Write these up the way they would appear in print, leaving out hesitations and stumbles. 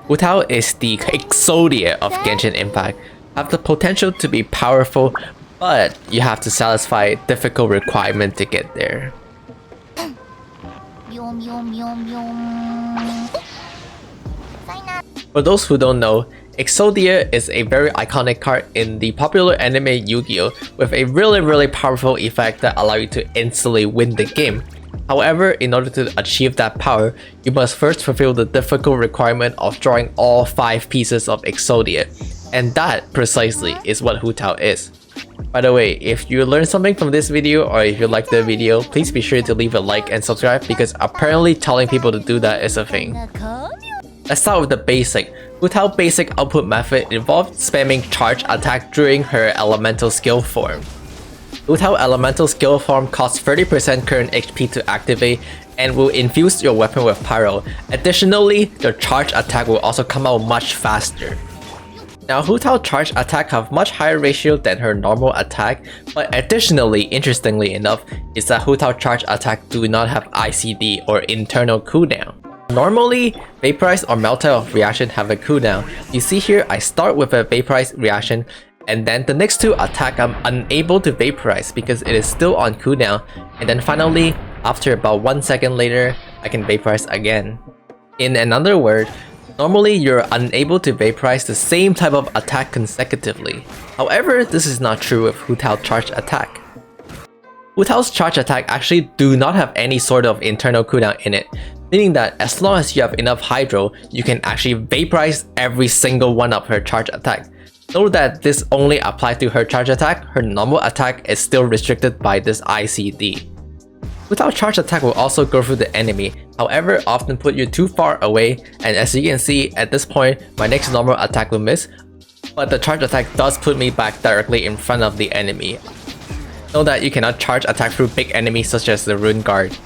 Hutao is the EXODIA of Genshin Impact, have the potential to be powerful, but you have to satisfy a difficult requirement to get there. For those who don't know, EXODIA is a very iconic card in the popular anime Yu-Gi-Oh! With a really powerful effect that allows you to instantly win the game. However, in order to achieve that power, you must first fulfill the difficult requirement of drawing all 5 pieces of EXODIA, and that precisely is what Hutao is. By the way, if you learned something from this video or if you liked the video, please be sure to leave a like and subscribe because apparently telling people to do that is a thing. Let's start with the basic. Hutao basic output method involved spamming charge attack during her elemental skill form. Hutao elemental skill form costs 30% current HP to activate and will infuse your weapon with pyro. Additionally, your charge attack will also come out much faster. Now, Hutao charge attack have much higher ratio than her normal attack, but additionally, interestingly enough, is that Hutao charge attack do not have ICD or internal cooldown. Normally, Vaporize or Melt of reaction have a cooldown. You see here, I start with a Vaporize reaction, and then the next 2 attack I'm unable to Vaporize because it is still on cooldown, and then finally, after about 1 second later, I can Vaporize again. In another word, normally you're unable to Vaporize the same type of attack consecutively. However, this is not true with Hutao charge attack. Hutao's charge attack actually do not have any sort of internal cooldown in it, meaning that as long as you have enough hydro, you can actually Vaporize every single one of her charge attack. Note that this only applies to her charge attack, her normal attack is still restricted by this ICD. Hutao charge attack will also go through the enemy, however often put you too far away, and as you can see at this point, my next normal attack will miss, but the charge attack does put me back directly in front of the enemy. Know that you cannot charge attack through big enemies such as the Rune Guard.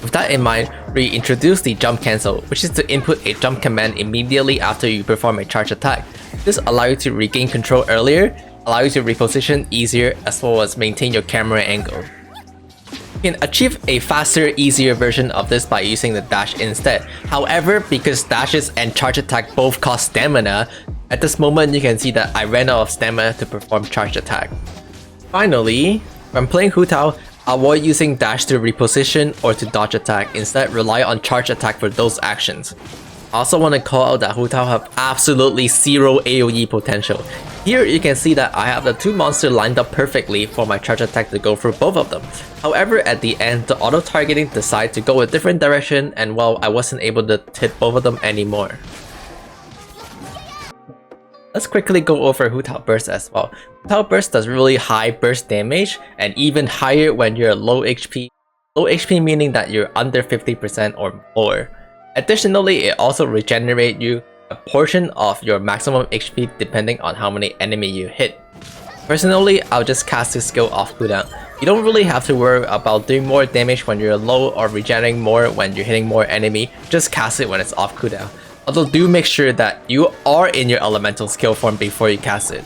With that in mind, we introduce the jump cancel, which is to input a jump command immediately after you perform a charge attack. This allows you to regain control earlier, allows you to reposition easier, as well as maintain your camera angle. You can achieve a faster, easier version of this by using the dash instead. However, because dashes and charge attack both cost stamina, at this moment you can see that I ran out of stamina to perform charge attack. Finally, when playing Hutao, avoid using dash to reposition or to dodge attack, instead rely on charge attack for those actions. I also want to call out that Hutao have absolutely 0 AoE potential. Here you can see that I have the 2 monsters lined up perfectly for my charge attack to go through both of them. However, at the end, the auto-targeting decided to go a different direction, and well, I wasn't able to hit both of them anymore. Let's quickly go over Hutao Burst as well. Hutao Burst does really high burst damage, and even higher when you're low HP. Low HP meaning that you're under 50% or more. Additionally, it also regenerates you a portion of your maximum HP depending on how many enemy you hit. Personally, I'll just cast this skill off cooldown. You don't really have to worry about doing more damage when you're low or regenerating more when you're hitting more enemy, just cast it when it's off cooldown. Although do make sure that you are in your elemental skill form before you cast it.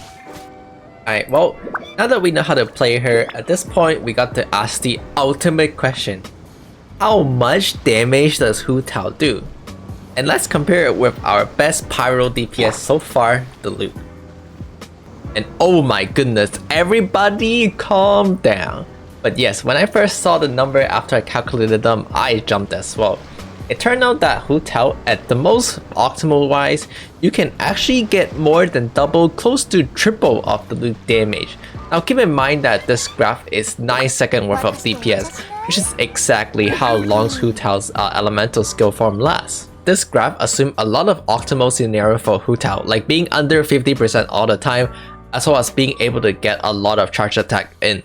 Alright, well, now that we know how to play her, at this point we got to ask the ultimate question. How much damage does Hutao do? And let's compare it with our best pyro DPS so far, Diluc. And oh my goodness, everybody calm down. But yes, when I first saw the number after I calculated them, I jumped as well. It turned out that Hutao, at the most optimal wise, you can actually get more than double, close to triple of the Diluc damage. Now keep in mind that this graph is 9 seconds worth of DPS, which is exactly how long Hutao's elemental skill form lasts. This graph assumes a lot of optimal scenario for Hutao, like being under 50% all the time, as well as being able to get a lot of charge attack in.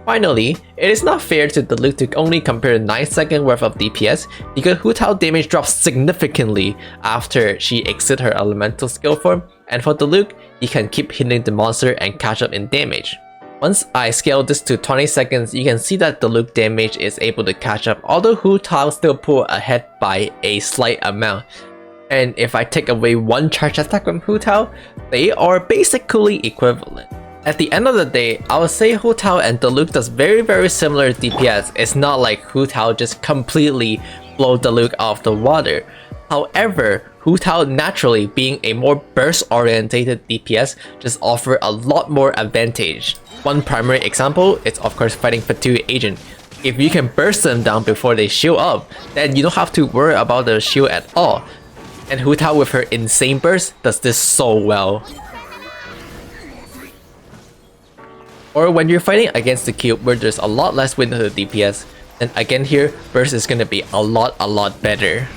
Finally, it is not fair to Diluc to only compare 9 seconds worth of DPS because Hutao damage drops significantly after she exits her elemental skill form, and for Diluc, he can keep hitting the monster and catch up in damage. Once I scale this to 20 seconds, you can see that Diluc damage is able to catch up, although Hutao still pull ahead by a slight amount. And if I take away one charge attack from Hutao, they are basically equivalent. At the end of the day, I would say Hutao and Diluc does very similar DPS. It's not like Hutao just completely blow Diluc off the water. However, Hutao naturally being a more burst-orientated DPS just offer a lot more advantage. One primary example is of course fighting Fatigue Agent. If you can burst them down before they shield up, then you don't have to worry about the shield at all. And Hutao with her insane burst does this so well. Or when you're fighting against the cube where there's a lot less wind to the DPS, then again here, burst is gonna be a lot better.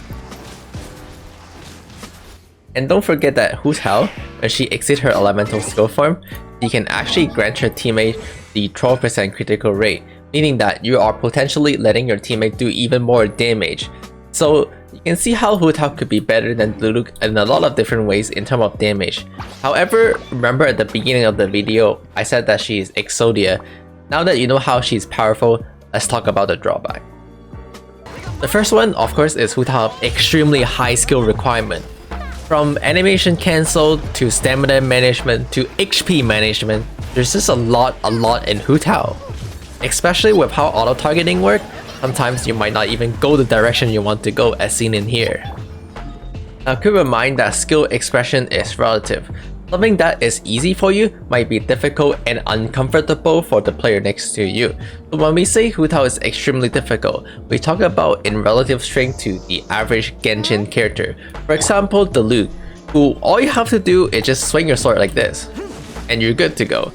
And don't forget that Hutao, when she exceeds her elemental skill form, she can actually grant her teammate the 12% critical rate, meaning that you are potentially letting your teammate do even more damage. So you can see how Hutao could be better than Diluc in a lot of different ways in terms of damage. However, remember at the beginning of the video, I said that she is Exodia. Now that you know how she's powerful, let's talk about the drawback. The first one, of course, is Hutao's extremely high skill requirement. From animation cancel to stamina management to HP management, there's just a lot in Hutao. Especially with how auto-targeting works, sometimes you might not even go the direction you want to go as seen in here. Now keep in mind that skill expression is relative. Something that is easy for you might be difficult and uncomfortable for the player next to you. So when we say Hutao is extremely difficult, we talk about in relative strength to the average Genshin character. For example, Diluc, who all you have to do is just swing your sword like this, and you're good to go.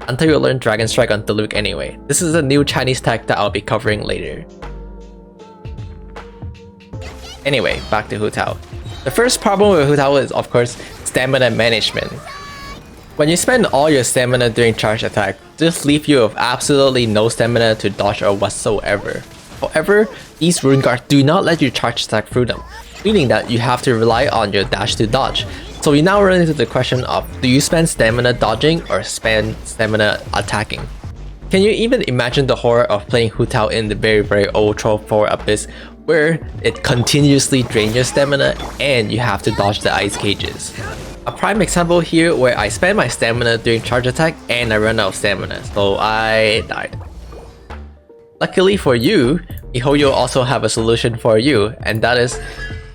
Until you learn Dragon Strike on Diluc anyway. This is a new Chinese tech that I'll be covering later. Anyway, back to Hutao. The first problem with Hutao is of course stamina management. When you spend all your stamina during charge attack, this leaves you with absolutely no stamina to dodge or whatsoever. However, these rune guards do not let you charge attack through them, meaning that you have to rely on your dash to dodge. So we now run into the question of, do you spend stamina dodging or spend stamina attacking? Can you even imagine the horror of playing Hutao in the very old Troll 4 Abyss, where it continuously drains your stamina and you have to dodge the ice cages? A prime example here where I spend my stamina during charge attack and I run out of stamina, so I died. Luckily for you, MiHoYo also have a solution for you, and that is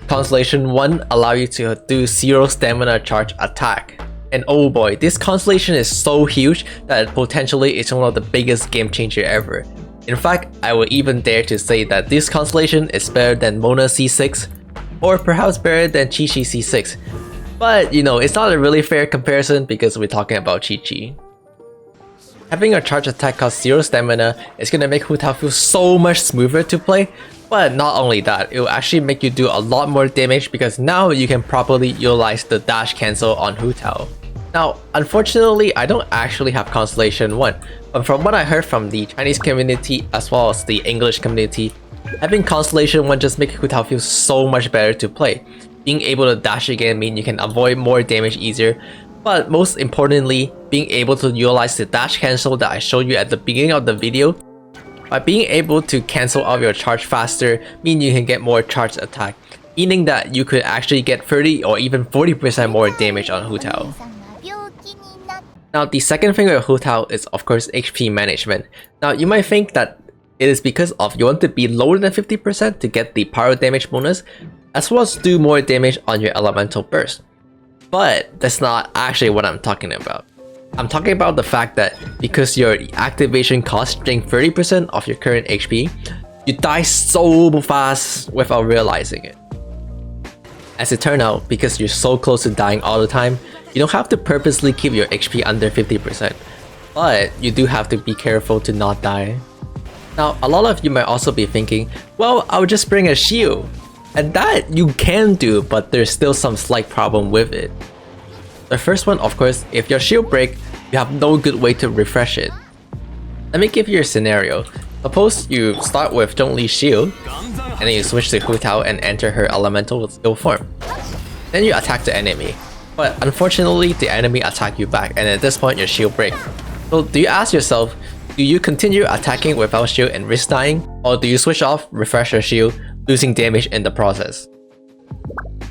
Constellation 1 allow you to do 0 stamina charge attack. And oh boy, this constellation is so huge that potentially it's one of the biggest game changer ever. In fact, I would even dare to say that this constellation is better than Mona C6, or perhaps better than Qiqi C6. But you know, it's not a really fair comparison because we're talking about Qiqi. Having a charge attack cost 0 stamina is gonna make Hutao feel so much smoother to play. But not only that, it will actually make you do a lot more damage because now you can properly utilize the dash cancel on Hutao. Now, unfortunately, I don't actually have Constellation 1, but from what I heard from the Chinese community as well as the English community, having Constellation 1 just makes Hutao feel so much better to play. Being able to dash again means you can avoid more damage easier, but most importantly, being able to utilize the dash cancel that I showed you at the beginning of the video. By being able to cancel out your charge faster means you can get more charge attack, meaning that you could actually get 30 or even 40% more damage on Hutao. Now the second thing with Hutao is of course HP management. Now you might think that it is because of you want to be lower than 50% to get the power damage bonus, as well as do more damage on your elemental burst. But that's not actually what I'm talking about. I'm talking about the fact that because your activation costs drink 30% of your current HP, you die so fast without realizing it. As it turned out, because you're so close to dying all the time, you don't have to purposely keep your HP under 50%, but you do have to be careful to not die. Now, a lot of you might also be thinking, well, I'll just bring a shield. And that you can do, but there's still some slight problem with it. The first one, of course, if your shield breaks, you have no good way to refresh it. Let me give you a scenario. Suppose you start with Zhong's shield, and then you switch to Hutao and enter her elemental skill form. Then you attack the enemy. But unfortunately, the enemy attack you back, and at this point your shield breaks. So do you ask yourself, do you continue attacking without shield and risk dying? Or do you switch off, refresh your shield, losing damage in the process?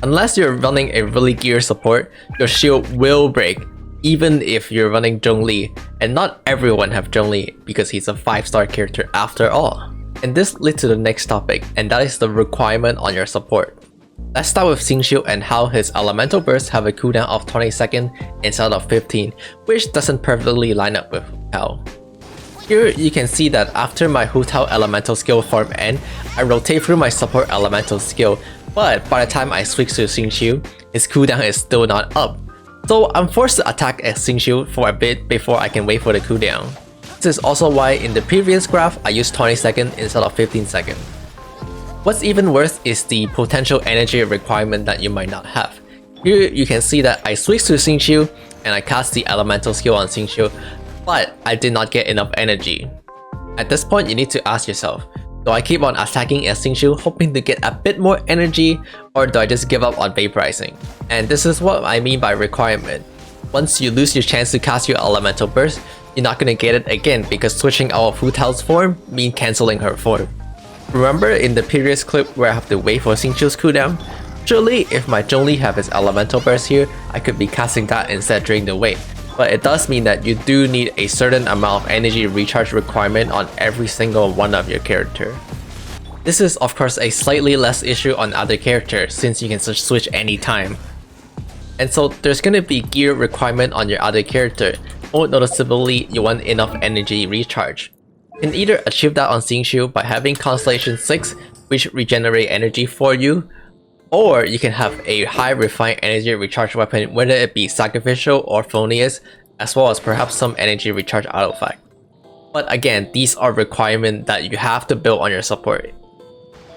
Unless you're running a really geared support, your shield will break, even if you're running Zhong, and not everyone have Zhong because he's a 5-star character after all. And this leads to the next topic, and that is the requirement on your support. Let's start with Xingqiu and how his elemental bursts have a cooldown of 20 seconds instead of 15, which doesn't perfectly line up with Hutao. Here you can see that after my Hutao elemental skill form end, I rotate through my support elemental skill, but by the time I switch to Xingqiu, his cooldown is still not up. So I'm forced to attack as Xingqiu for a bit before I can wait for the cooldown. This is also why in the previous graph I used 20 seconds instead of 15 seconds. What's even worse is the potential energy requirement that you might not have. Here you can see that I switched to Xingqiu and I cast the elemental skill on Xingqiu, but I did not get enough energy. At this point you need to ask yourself, do I keep on attacking as Xingqiu hoping to get a bit more energy, or do I just give up on vaporizing? And this is what I mean by requirement. Once you lose your chance to cast your elemental burst, you're not gonna get it again because switching out of Hutao's form means cancelling her form. Remember in the previous clip where I have to wait for Xingqiu's cooldown? Surely if my Zhong have his elemental burst here, I could be casting that instead during the wait. But it does mean that you do need a certain amount of energy recharge requirement on every single one of your character. This is of course a slightly less issue on other characters since you can switch anytime. And so there's gonna be gear requirement on your other character. Most noticeably, you want enough energy recharge. You can either achieve that on Xingqiu by having Constellation 6, which regenerate energy for you, or you can have a high refined energy recharge weapon, whether it be Sacrificial or Phoneus, as well as perhaps some energy recharge artifact. But again, these are requirements that you have to build on your support.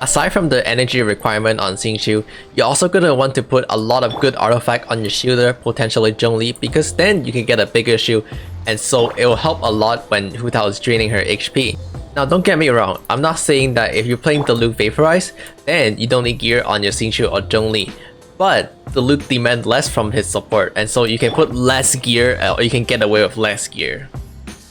Aside from the energy requirement on Xingqiu, you're also gonna want to put a lot of good artifact on your shielder, potentially Zhong, because then you can get a bigger shield, and so it will help a lot when Hutao is draining her HP. Now don't get me wrong, I'm not saying that if you're playing Diluc Vaporize, then you don't need gear on your Xingqiu or Zhong, but Diluc demands less from his support, and so you can put less gear or you can get away with less gear.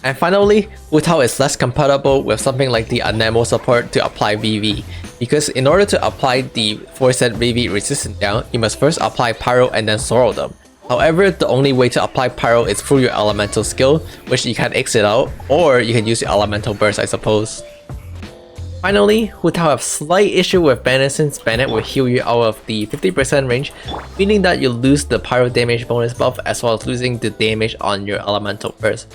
And finally, Hutao is less compatible with something like the Anemo support to apply VV, because in order to apply the 4-set VV resistance down, you must first apply Pyro and then Sorrow them. However, the only way to apply Pyro is through your elemental skill, which you can exit out, or you can use your elemental burst I suppose. Finally, Hutao have slight issue with bennet since bennet will heal you out of the 50% range, meaning that you lose the Pyro damage bonus buff as well as losing the damage on your elemental burst.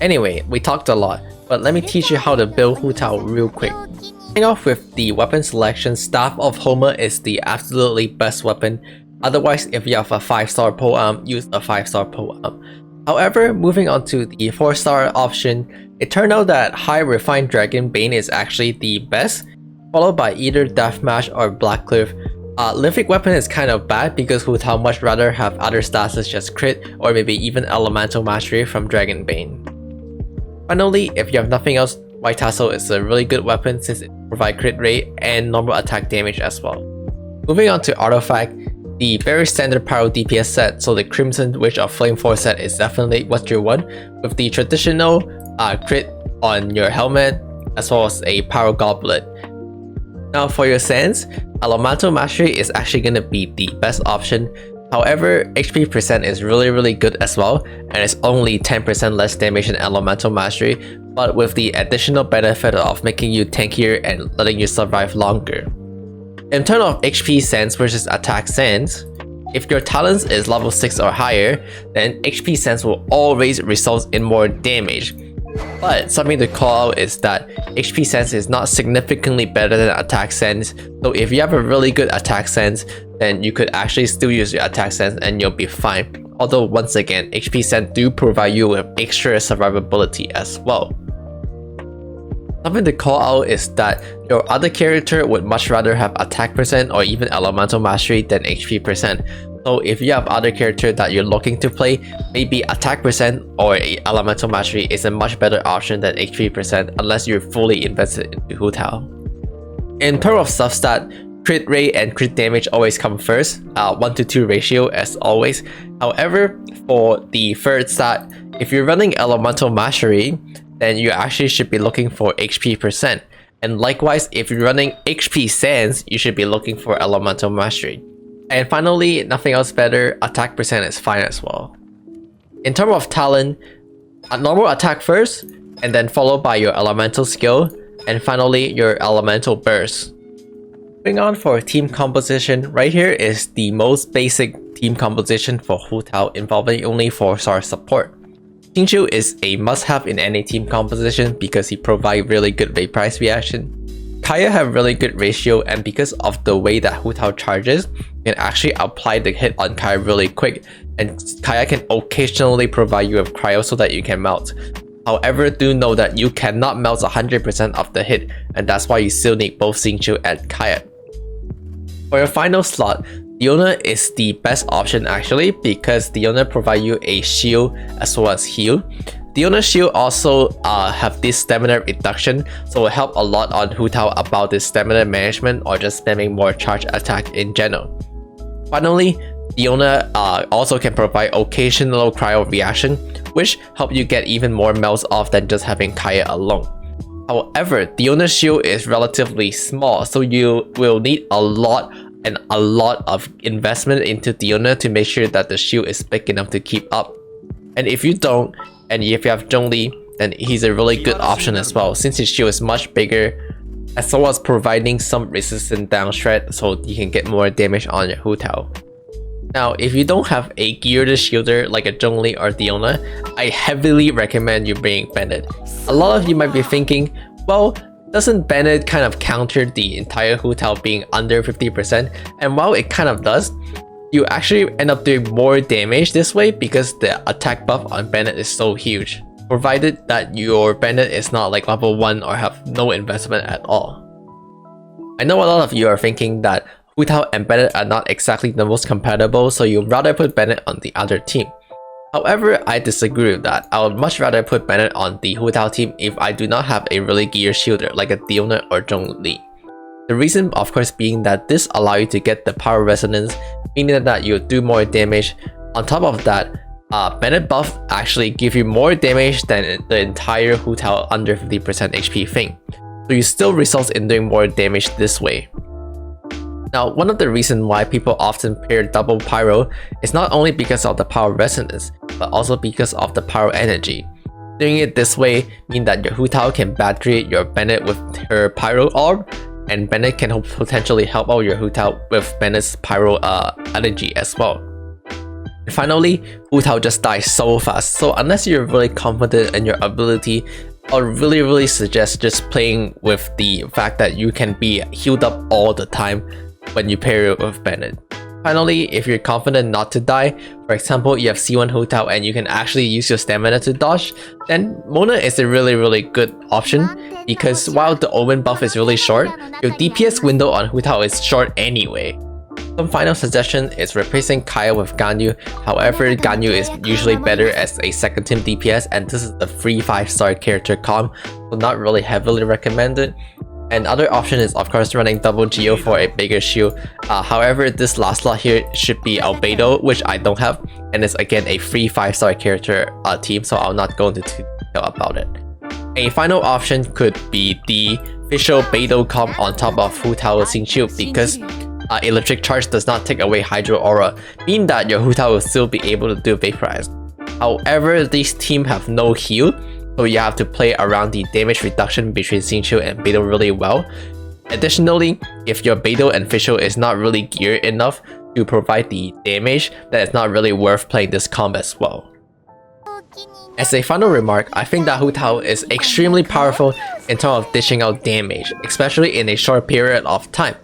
Anyway, we talked a lot, but let me teach you how to build Hutao real quick. Starting off with the weapon selection, Staff of Homer is the absolutely best weapon. Otherwise, if you have a 5-star polearm, use a 5-star polearm. However, moving on to the 4-star option, it turned out that High Refined Dragon Bane is actually the best, followed by either Deathmatch or Blackcliff. Lithic weapon is kind of bad because Hutao much rather have other stats such as crit or maybe even elemental mastery from Dragon Bane. Finally, if you have nothing else, White Tassel is a really good weapon since it provides crit rate and normal attack damage as well. Moving on to artifact, the very standard Pyro DPS set, so the Crimson Witch of Flame 4 set is definitely what you want, with the traditional crit on your helmet as well as a Pyro Goblet. Now for your Sands, Elemental Mastery is actually going to be the best option. However, HP percent is really good as well, and it's only 10% less damage than Elemental Mastery, but with the additional benefit of making you tankier and letting you survive longer. In terms of HP sense versus attack sense, if your talents is level 6 or higher, then HP sense will always result in more damage. But something to call out is that HP sense is not significantly better than attack sense, so if you have a really good attack sense, then you could actually still use your attack sense and you'll be fine. Although once again, HP sense do provide you with extra survivability as well. Something to call out is that your other character would much rather have attack percent or even elemental mastery than HP percent. So if you have other character that you're looking to play, maybe attack percent or elemental mastery is a much better option than HP percent unless you're fully invested into Hutao. In terms of substat, crit rate and crit damage always come first, 1:2 ratio as always. However, for the third stat, if you're running elemental mastery, then you actually should be looking for HP percent. And likewise, if you're running HP sense, you should be looking for elemental mastery. And finally, nothing else better, attack percent is fine as well. In terms of talent, a normal attack first, and then followed by your elemental skill, and finally your elemental burst. Moving on for team composition, right here is the most basic team composition for Hutao involving only 4-star support. Xingqiu is a must-have in any team composition because he provides really good vaporize reaction. Xia have really good ratio, and because of the way that Hutao charges, you can actually apply the hit on Xia really quick, and Xia can occasionally provide you with cryo so that you can melt. However, do know that you cannot melt 100% of the hit, and that's why you still need both Xingqiu and Xia. For your final slot, Diona is the best option actually because Diona provide you a shield as well as heal. Diona shield also have this stamina reduction, so will help a lot on Hutao about this stamina management or just spamming more charge attack in general. Finally, Diona also can provide occasional cryo reaction, which help you get even more melts off than just having Xia alone. However, Diona's shield is relatively small, so you will need a lot of investment into Diona to make sure that the shield is big enough to keep up. And if you don't, and if you have Zhong, then he's a really good option as well, since his shield is much bigger, as well as providing some resistant down shred so you can get more damage on your Hutao. Now, if you don't have a geared shielder like a Zhong or Diona, I heavily recommend you bring Bennet. A lot of you might be thinking, well, doesn't Bennet kind of counter the entire Hutao being under 50%? And while it kind of does, you actually end up doing more damage this way because the attack buff on Bennet is so huge, provided that your Bennet is not like level 1 or have no investment at all. I know a lot of you are thinking that Hutao and Bennet are not exactly the most compatible, so you'd rather put Bennet on the other team. However, I disagree with that. I would much rather put Bennet on the Hutao team if I do not have a really geared shielder like a Diona or Zhong. The reason of course being that this allows you to get the power resonance, meaning that you do more damage. On top of that, Bennet buff actually give you more damage than the entire Hutao under 50% HP thing. So you still result in doing more damage this way. Now, one of the reasons why people often pair double pyro is not only because of the power resonance, but also because of the power energy. Doing it this way means that your Hutao can battery your Bennet with her pyro orb, and Bennet can potentially help out your Hutao with Bennet's pyro energy as well. And finally, Hutao just dies so fast, so unless you're really confident in your ability, I would really suggest just playing with the fact that you can be healed up all the time when you pair it with Bennet. Finally, if you're confident not to die, for example, you have C1 Hutao and you can actually use your stamina to dodge, then Mona is a really good option because while the Omen buff is really short, your DPS window on Hutao is short anyway. Some final suggestion is replacing Xia with Ganyu. However, Ganyu is usually better as a second team DPS, and this is the free 5-star character comp, so not really heavily recommended. And other option is of course running double Geo for a bigger shield. However, this last slot here should be Albedo, which I don't have, and it's again a free 5-star character team, so I'll not go into too detail about it. A final option could be the official Beidou comp on top of Hutao Xingqiu because Electric Charge does not take away Hydro Aura, meaning that your Hutao will still be able to do Vaporize. However, these teams have no heal, so you have to play around the damage reduction between Xingqiu and Beidou really well. Additionally, if your Beidou and Official is not really geared enough to provide the damage, then it's not really worth playing this comp as well. As a final remark, I think that Hutao is extremely powerful in terms of dishing out damage, especially in a short period of time.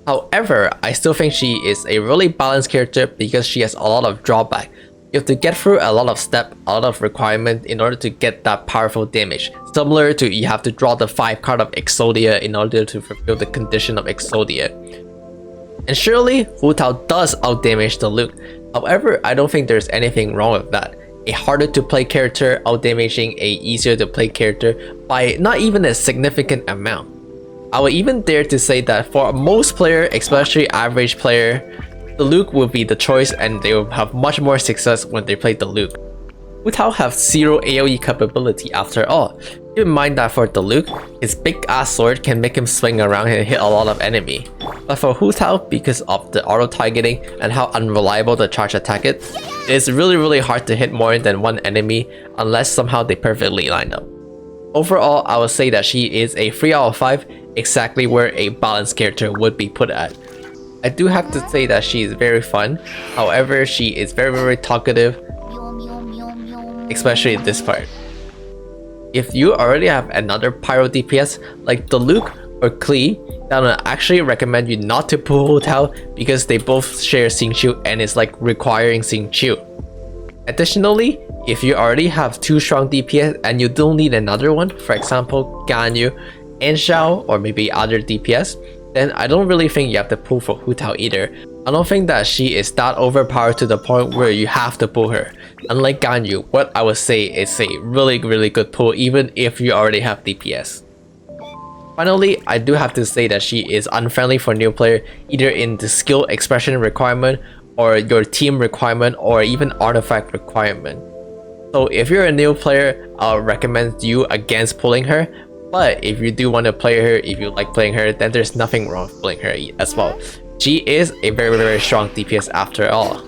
However, I still think she is a really balanced character because she has a lot of drawback. You have to get through a lot of steps, a lot of requirements in order to get that powerful damage. Similar to you have to draw the 5 card of EXODIA in order to fulfill the condition of EXODIA. And surely, Hutao does outdamage Diluc. However, I don't think there's anything wrong with that. A harder to play character outdamaging a easier to play character by not even a significant amount. I would even dare to say that for most player, especially average player, Diluc will be the choice and they will have much more success when they play Diluc. Hutao have 0 AoE capability after all. Keep in mind that for Diluc, his big ass sword can make him swing around and hit a lot of enemy. But for Hutao, because of the auto targeting and how unreliable the charge attack is, it's really hard to hit more than one enemy unless somehow they perfectly line up. Overall, I would say that she is a 3 out of 5 exactly where a balanced character would be put at. I do have to say that she is very fun, however she is very talkative, especially this part. If you already have another pyro DPS like Diluc or Klee, then I actually recommend you not to pull Hutao because they both share Xingqiu and it's like requiring Xingqiu. Additionally, if you already have 2 strong DPS and you don't need another one, for example Ganyu and Xiao or maybe other DPS, then I don't really think you have to pull for Hutao either. I don't think that she is that overpowered to the point where you have to pull her. Unlike Ganyu, what I would say is a really good pull even if you already have DPS. Finally, I do have to say that she is unfriendly for new player either in the skill expression requirement or your team requirement or even artifact requirement. So if you're a new player, I'll recommend you against pulling her. But if you do want to play her, if you like playing her, then there's nothing wrong with pulling her as well. She is a very strong DPS after all.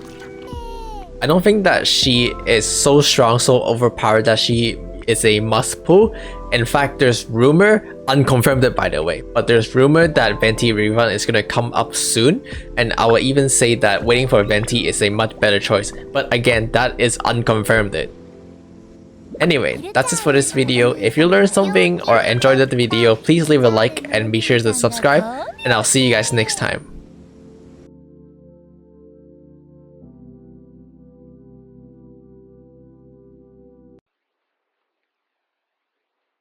I don't think that she is so strong, so overpowered that she is a must pull. In fact, there's rumor, unconfirmed by the way, but there's rumor that Venti Rerun is gonna come up soon, and I will even say that waiting for Venti is a much better choice. But again, that is unconfirmed. Anyway, that's it for this video. If you learned something or enjoyed the video, please leave a like and be sure to subscribe, and I'll see you guys next time.